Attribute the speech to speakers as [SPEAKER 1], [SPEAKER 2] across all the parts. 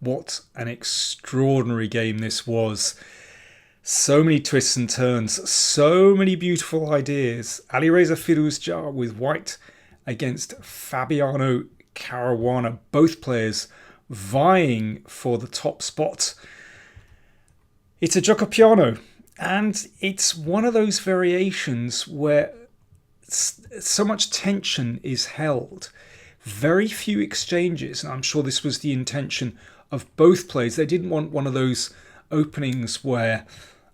[SPEAKER 1] What an extraordinary game this was. So many twists and turns, so many beautiful ideas. Alireza Firouzja with white against Fabiano Caruana, both players vying for the top spot. It's a giocopiano, and it's one of those variations where so much tension is held. Very few exchanges, and I'm sure this was the intention of both players. They didn't want one of those openings where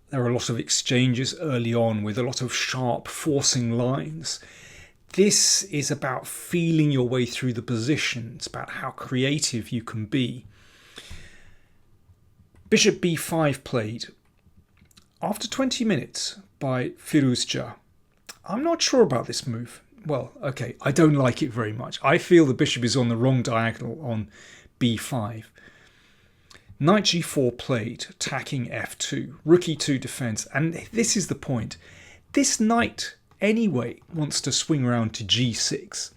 [SPEAKER 1] there are a lot of exchanges early on with a lot of sharp forcing lines. This is about feeling your way through the position. It's about how creative you can be. Bishop b5 played after 20 minutes by Firouzja. I'm not sure about this move. Well, okay, I don't like it very much. I feel the bishop is on the wrong diagonal on b5. Knight g4 played, attacking f2, rook e2 defense, and this is the point. This knight anyway wants to swing around to g6,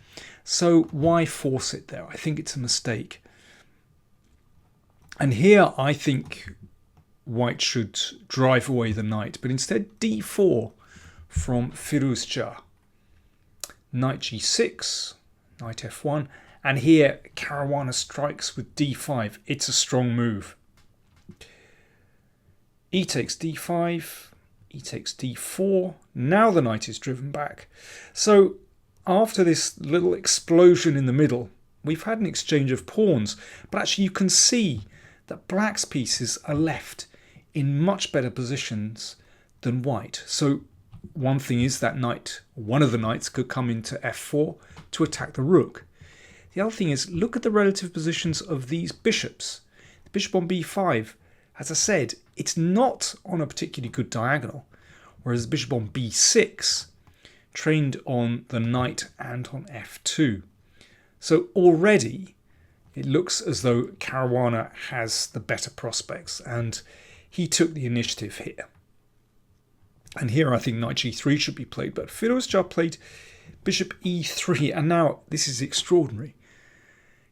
[SPEAKER 1] so why force it there? I think it's a mistake. And here I think white should drive away the knight, but instead d4 from Firouzja. Knight g6, knight f1, and here Caruana strikes with d5. It's a strong move. E takes d5, e takes d4. Now the knight is driven back. So after this little explosion in the middle, we've had an exchange of pawns, but actually you can see that black's pieces are left in much better positions than white. So one thing is that knight, one of the knights could come into f4 to attack the rook. The other thing is, look at the relative positions of these bishops. The bishop on b5, as I said, it's not on a particularly good diagonal, whereas the bishop on b6 trained on the knight and on f2. So already it looks as though Caruana has the better prospects, and he took the initiative here. And here I think knight g3 should be played, but Firouzja played bishop e3, and now this is extraordinary.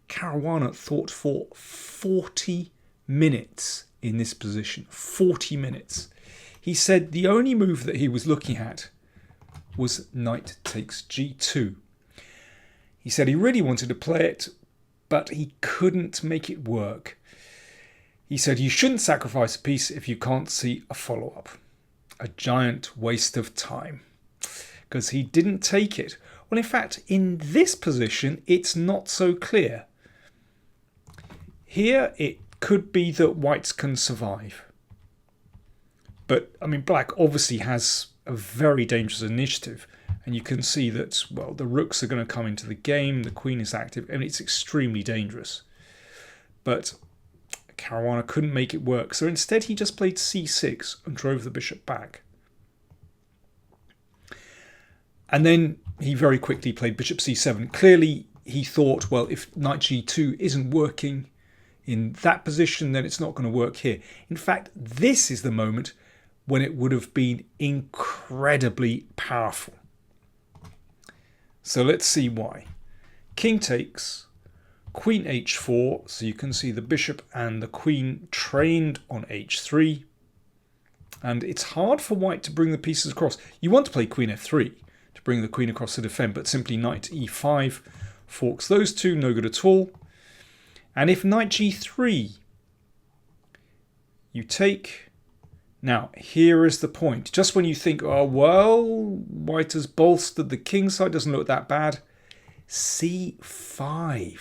[SPEAKER 1] Caruana thought for 40 minutes in this position. 40 minutes. He said the only move that he was looking at was knight takes g2. He said he really wanted to play it, but he couldn't make it work. He said you shouldn't sacrifice a piece if you can't see a follow-up. A giant waste of time, because he didn't take it. Well, in fact, in this position, it's not so clear. Here, it could be that whites can survive. But, I mean, black obviously has a very dangerous initiative. And you can see that, well, the rooks are going to come into the game. The queen is active, and it's extremely dangerous. But Caruana couldn't make it work. So instead, he just played c6 and drove the bishop back. And then he very quickly played bishop c7. Clearly, he thought, well, if knight g2 isn't working in that position, then it's not going to work here. In fact, this is the moment when it would have been incredibly powerful. So let's see why. King takes, queen h4, so you can see the bishop and the queen trained on h3. And it's hard for white to bring the pieces across. You want to play queen f3 to bring the queen across to defend, but simply knight e5 forks those two, no good at all. And if knight g3, you take. Now, here is the point. Just when you think, oh, well, white has bolstered the king side, doesn't look that bad. c5.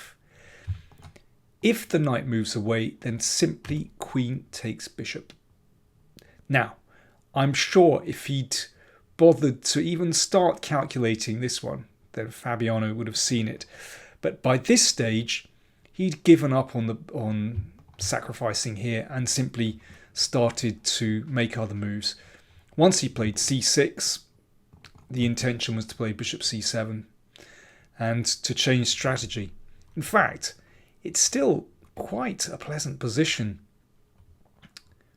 [SPEAKER 1] If the knight moves away, then simply queen takes bishop. Now, I'm sure if he'd bothered to even start calculating this one, then Fabiano would have seen it. But by this stage, he'd given up on sacrificing here and simply started to make other moves. Once he played c6, the intention was to play bishop c7 and to change strategy. In fact, it's still quite a pleasant position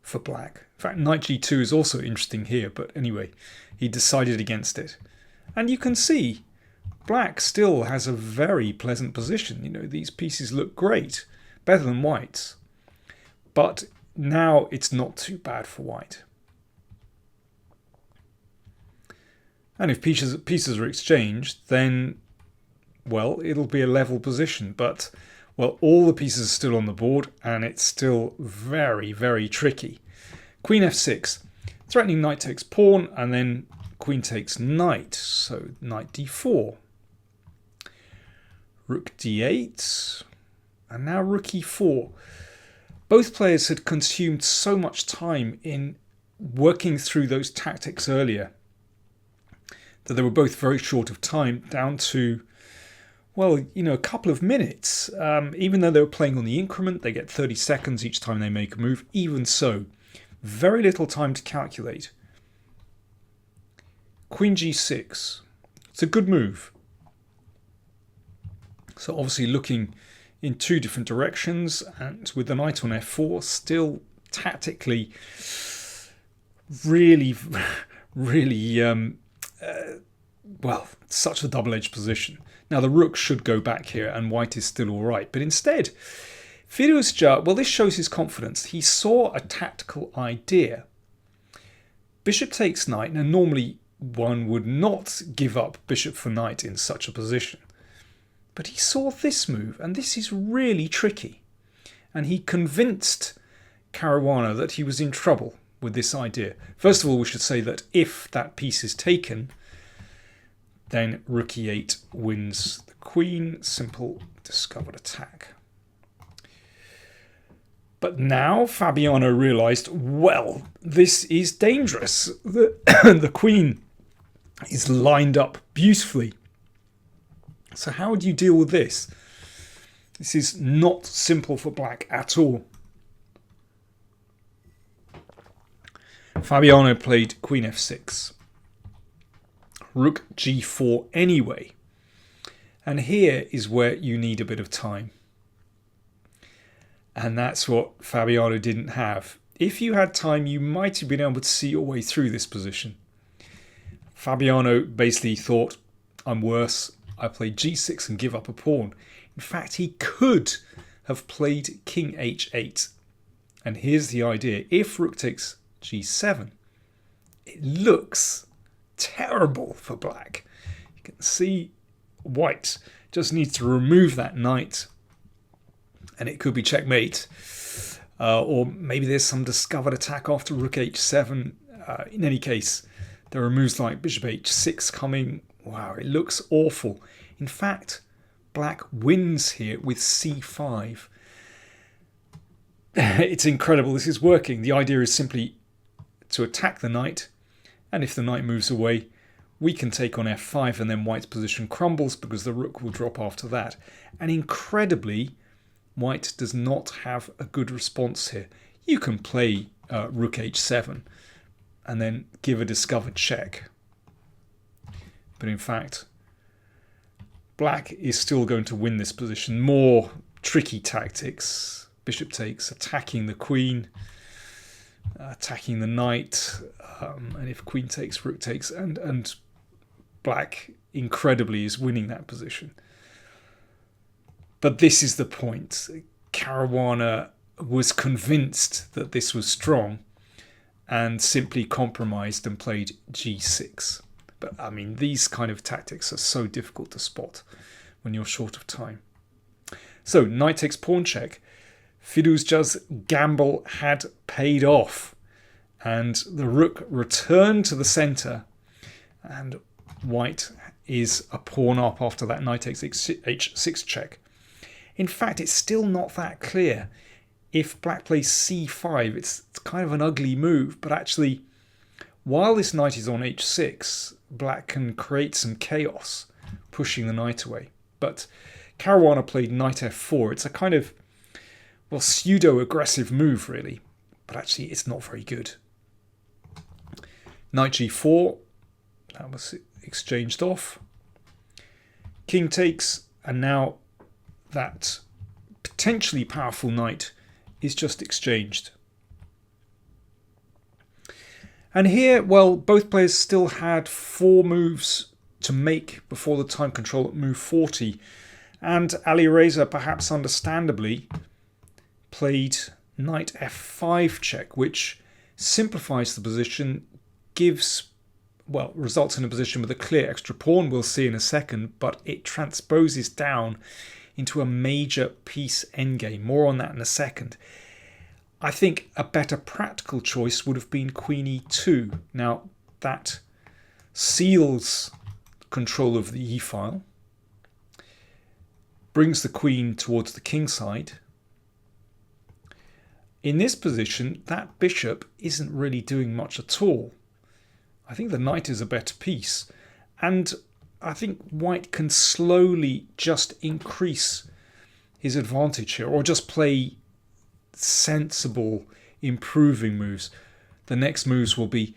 [SPEAKER 1] for black. In fact, knight g2 is also interesting here, but anyway, he decided against it. And you can see black still has a very pleasant position. You know, these pieces look great, better than white's. but now it's not too bad for white. And if pieces are exchanged, then, well, it'll be a level position. But, well, all the pieces are still on the board, and it's still very, very tricky. Queen f6, threatening knight takes pawn, and then queen takes knight. So knight d4. Rook d8, and now rook e4. Both players had consumed so much time in working through those tactics earlier that they were both very short of time, down to, well, a couple of minutes. Even though they were playing on the increment, they get 30 seconds each time they make a move. Even so, very little time to calculate. Queen g6. It's a good move. So obviously looking in two different directions, and with the knight on f4, still tactically really, well, such a double-edged position. Now the rook should go back here, and white is still all right. But instead, Firouzja, well, this shows his confidence. He saw a tactical idea. Bishop takes knight. Now normally one would not give up bishop for knight in such a position. But he saw this move, and this is really tricky. And he convinced Caruana that he was in trouble with this idea. First of all, we should say that if that piece is taken, then rook e8 wins the queen. Simple discovered attack. But now Fabiano realised, well, this is dangerous. The queen is lined up beautifully. So how would you deal with this? This is not simple for black at all. Fabiano played queen f6. Rook g4 anyway. And here is where you need a bit of time. And that's what Fabiano didn't have. If you had time, you might have been able to see your way through this position. Fabiano basically thought, I'm worse. I play g6 and give up a pawn. In fact, he could have played king h8. And here's the idea. If rook takes g7, it looks terrible for black. You can see white just needs to remove that knight, and it could be checkmate. Or maybe there's some discovered attack after rook h7. In any case, there are moves like bishop h6 coming. Wow, it looks awful. In fact, black wins here with c5. It's incredible. This is working. The idea is simply to attack the knight, and if the knight moves away, we can take on f5, and then white's position crumbles because the rook will drop after that. And incredibly, white does not have a good response here. You can play rook h7 and then give a discovered check. But in fact, black is still going to win this position. More tricky tactics. Bishop takes, attacking the queen, attacking the knight, and if queen takes, rook takes, and black incredibly is winning that position. But this is the point. Caruana was convinced that this was strong and simply compromised and played g6. But I mean, these kind of tactics are so difficult to spot when you're short of time. So, knight takes pawn check. Firouzja's gamble had paid off, and the rook returned to the centre, and white is a pawn up after that knight takes h6 check. In fact, it's still not that clear. If black plays c5, it's kind of an ugly move, but actually, while this knight is on h6, black can create some chaos, pushing the knight away. But Caruana played knight f4. It's a kind of, well, pseudo-aggressive move, really. But actually, it's not very good. Knight g4. That was exchanged off. King takes, and now that potentially powerful knight is just exchanged. And here, well, both players still had 4 moves to make before the time control at move 40. And Alireza, perhaps understandably, played knight f5 check, which simplifies the position, results in a position with a clear extra pawn, we'll see in a second, but it transposes down into a major piece endgame. More on that in a second. I think a better practical choice would have been queen e2. Now that seals control of the e-file, brings the queen towards the king side. In this position, that bishop isn't really doing much at all. I think the knight is a better piece, and I think white can slowly just increase his advantage here, or just play sensible improving moves. The next moves will be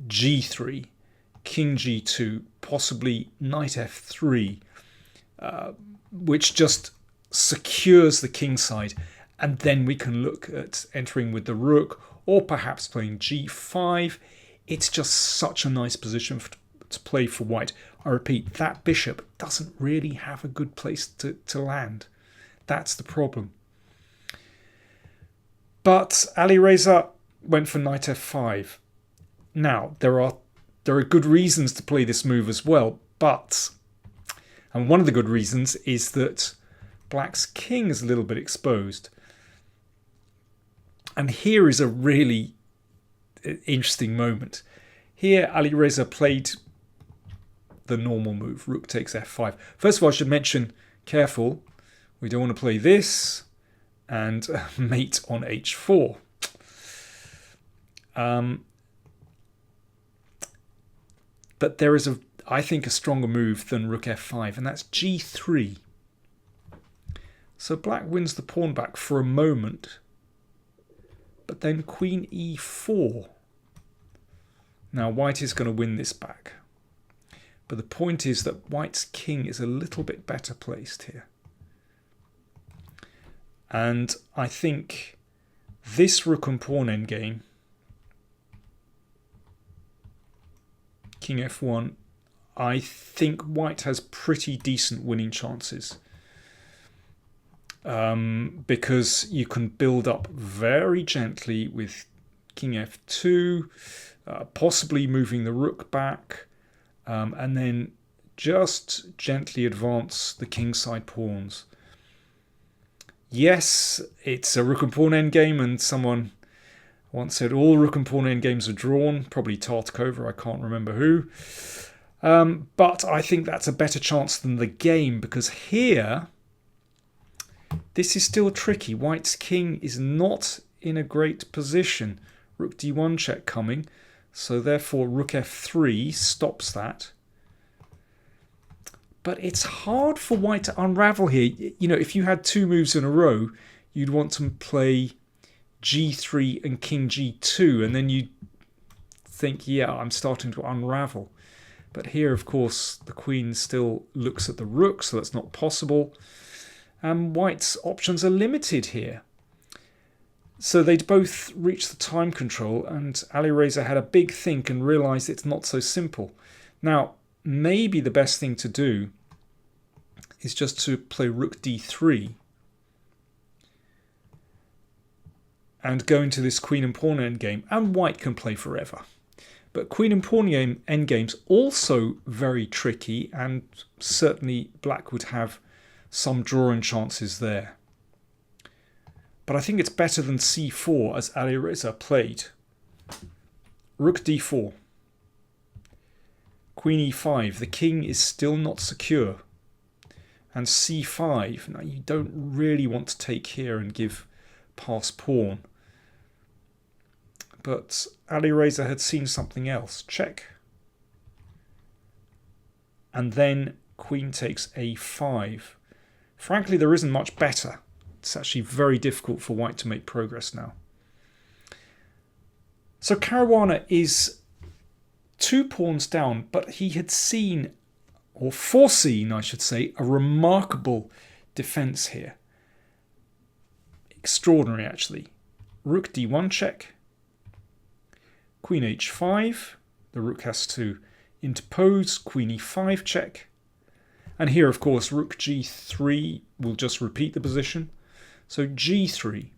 [SPEAKER 1] g3, king g2, possibly knight f3, which just secures the king side, and then we can look at entering with the rook, or perhaps playing g5. It's just such a nice position to play for white. I repeat, that bishop doesn't really have a good place to land. That's the problem. But Alireza went for knight f5. Now, there are good reasons to play this move as well, and one of the good reasons is that black's king is a little bit exposed. And here is a really interesting moment. Here, Alireza played the normal move, rook takes f5. First of all, I should mention, careful, we don't want to play this and mate on h4. But there is, I think, a stronger move than rook f5, and that's g3. So black wins the pawn back for a moment, but then queen e4. Now white is going to win this back. But the point is that white's king is a little bit better placed here. And I think this rook and pawn endgame, king f1, I think white has pretty decent winning chances. Because you can build up very gently with king f2, possibly moving the rook back, and then just gently advance the kingside pawns. Yes, it's a rook and pawn endgame, and someone once said all rook and pawn endgames are drawn, probably Tata, I can't remember who. But I think that's a better chance than the game, because here this is still tricky. White's king is not in a great position. Rook d1 check coming, so therefore rook f3 stops that. But it's hard for white to unravel here. You know, if you had two moves in a row, you'd want to play g3 and king g2, and then you'd think, yeah, I'm starting to unravel. But here, of course, the queen still looks at the rook, so that's not possible. And white's options are limited here. So they'd both reached the time control, and Alireza had a big think and realised it's not so simple. Now, maybe the best thing to do is just to play rook d3 and go into this queen and pawn endgame, and white can play forever. But queen and pawn endgame's also very tricky, and certainly black would have some drawing chances there. But I think it's better than c4 as Alireza played. Rook d4. Queen e5. The king is still not secure. And c5. Now you don't really want to take here and give pass pawn. But Alireza had seen something else. Check. And then queen takes a5. Frankly, there isn't much better. It's actually very difficult for white to make progress now. So Caruana is 2 pawns down, but he had seen, or foreseen, I should say, a remarkable defense here. Extraordinary, actually. Rook d1 check. Queen h5. The rook has to interpose. Queen e5 check. And here, of course, rook g3 will just repeat the position. So g3.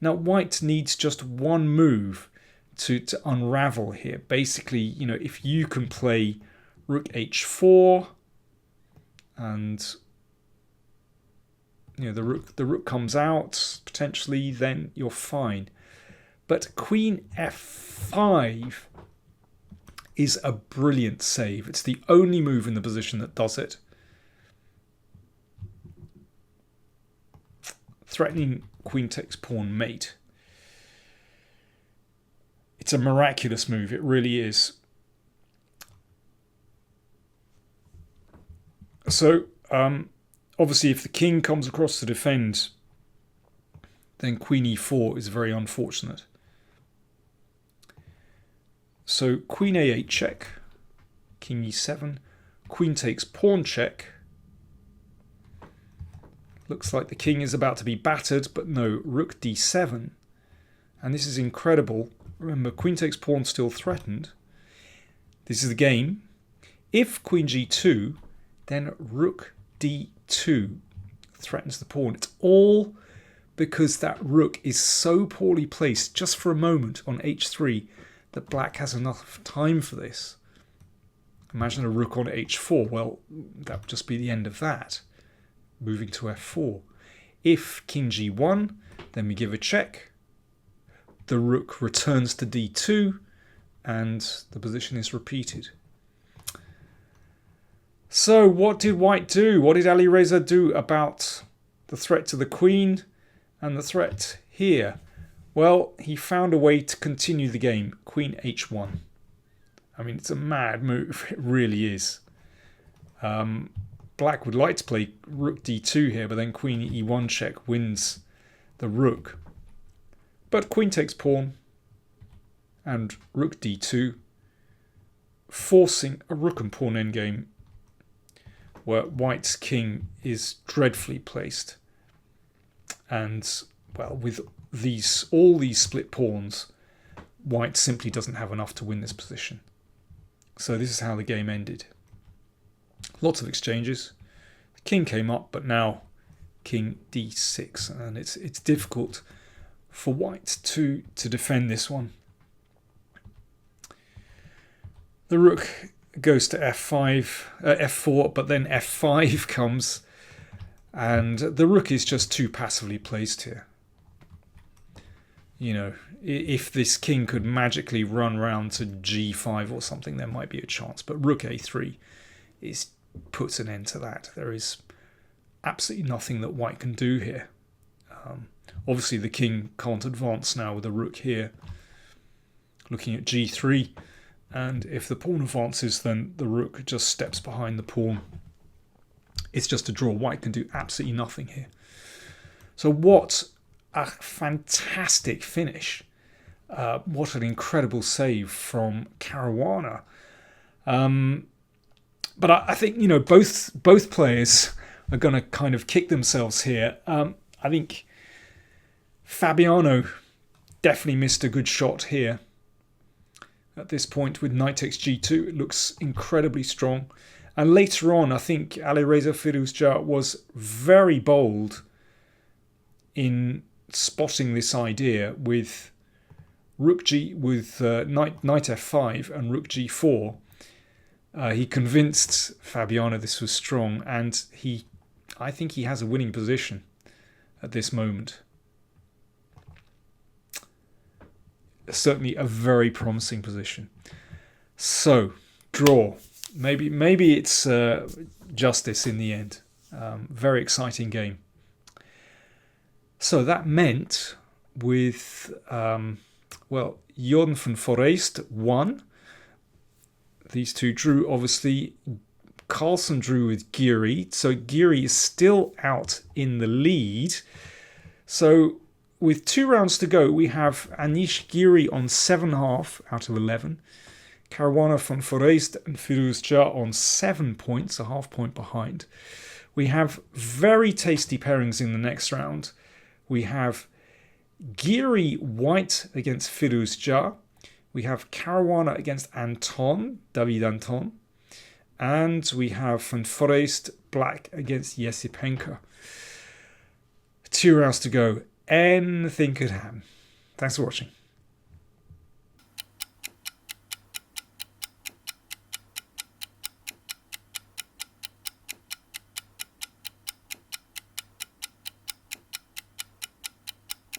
[SPEAKER 1] Now white needs just one move to unravel here. Basically, you know, if you can play rook h4 and you know the rook comes out potentially, then you're fine. But queen f5 is a brilliant save. It's the only move in the position that does it. Threatening queen takes pawn mate. It's a miraculous move, it really is. So, obviously if the king comes across to defend, then queen e4 is very unfortunate. So queen a8 check, king e7, queen takes pawn check. Looks like the king is about to be battered, but no, rook d7. And this is incredible. Remember, queen takes pawn still threatened. This is the game. If queen g2, then rook d2 threatens the pawn. It's all because that rook is so poorly placed just for a moment on h3 that black has enough time for this. Imagine a rook on h4. Well, that would just be the end of that. Moving to f4. If king g1, then we give a check. The rook returns to d2 and the position is repeated. So what did white do? What did Alireza do about the threat to the queen and the threat here? Well, he found a way to continue the game. Queen h1. I mean, it's a mad move. It really is. Black would like to play rook d2 here, but then queen e1 check wins the rook. But queen takes pawn and rook d2, forcing a rook and pawn endgame where white's king is dreadfully placed. And, well, with all these split pawns, white simply doesn't have enough to win this position. So this is how the game ended. Lots of exchanges. The king came up, but now king d6, and it's difficult for white to defend this one. The rook goes to f4, but then f5 comes, and the rook is just too passively placed here. You know, if this king could magically run round to g5 or something, there might be a chance. But rook a3 puts an end to that. There is absolutely nothing that white can do here. Obviously, the king can't advance now with the rook here. Looking at g3, and if the pawn advances, then the rook just steps behind the pawn. It's just a draw. White can do absolutely nothing here. So what a fantastic finish. What an incredible save from Caruana. But I think, you know, both players are going to kind of kick themselves here. I think Fabiano definitely missed a good shot here. At this point with knight takes g2, it looks incredibly strong. And later on, I think Alireza Firouzja was very bold in spotting this idea with rook g with knight f5 and rook g4. He convinced Fabiano this was strong, and I think he has a winning position at this moment. Certainly a very promising position. So, draw. Maybe it's justice in the end. Very exciting game. So that meant with, Jorn van Foreest won. These two drew, obviously. Carlsen drew with Giri. So Giri is still out in the lead. So with 2 rounds to go, we have Anish Giri on 7.5 out of 11. Caruana van Foreest and Firouzja on 7 points, a half point behind. We have very tasty pairings in the next round. We have Giri White against Firouzja. We have Caruana against David Anton. And we have Van Foreest Black against Yesipenko. 2 rounds to go. anything could happen. Thanks for watching.